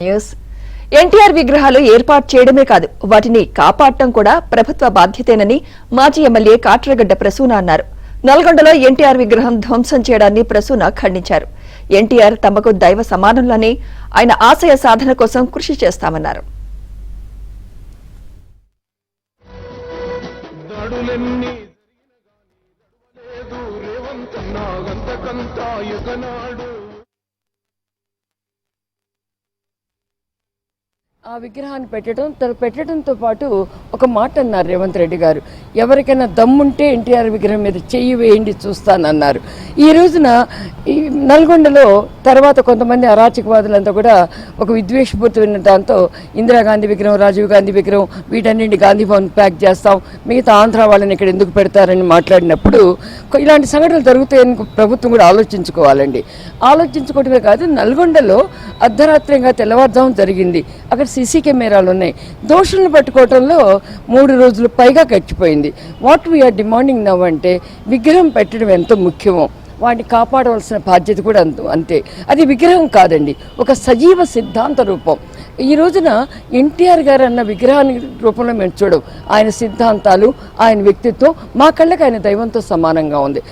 News NTR విగ్రహాలు ఏర్పాటు చేయడమే కాదు వాటిని కాపాడటం కూడా ప్రభుత్వ బాధ్యతేనని మాజీ ఎమ్మెల్యే కాట్రగడ్డ ప్రసూన అన్నారు. నల్గొండలో ఎన్టీఆర్ విగ్రహం ధ్వంసం చేయడాన్ని ప్రసూన ఖండించారు. ఎన్టీఆర్ తమకు దైవ సమానులని, ఆయన ఆశయ సాధన కోసం కృషి చేస్తామన్నారు. ఆ విగ్రహాన్ని పెట్టడంతో పాటు ఒక మాట అన్నారు రేవంత్ రెడ్డి గారు, ఎవరికైనా దమ్ముంటే ఎన్టీఆర్ విగ్రహం మీద చెయ్యి వేయండి చూస్తానన్నారు. ఈ రోజున ఈ నల్గొండలో తర్వాత కొంతమంది అరాచకవాదులంతా కూడా ఒక విద్వేషపూరితమైన దాంతో ఇందిరాగాంధీ విగ్రహం, రాజీవ్ గాంధీ విగ్రహం వీటన్నింటి గాంధీ భవన్ ప్యాక్ చేస్తాం, మిగతా ఆంధ్ర వాళ్ళని ఇక్కడ ఎందుకు పెడతారని మాట్లాడినప్పుడు ఇలాంటి సంఘటనలు జరుగుతాయని ప్రభుత్వం కూడా ఆలోచించుకోవాలండి. ఆలోచించుకోవడమే కాదు, నల్గొండలో అర్ధరాత్రిగా తెల్లవారుజాము జరిగింది. అక్కడ సీసీ కెమెరాలు ఉన్నాయి. దోషులను పట్టుకోవడంలో 3 రోజులు పైగా గడిచిపోయింది. వాట్ వీఆర్ డిమాండింగ్ నవ్ అంటే విగ్రహం పెట్టడం ఎంతో ముఖ్యమో వాటిని కాపాడవలసిన బాధ్యత కూడా అంతే. అది విగ్రహం కాదండి, ఒక సజీవ సిద్ధాంత రూపం. ఈ రోజున ఎన్టీఆర్ గారు అన్న విగ్రహాన్ని రూపంలో మేము చూడం. ఆయన సిద్ధాంతాలు, ఆయన వ్యక్తిత్వం మా కళ్ళకి ఆయన దైవంతో సమానంగా ఉంది.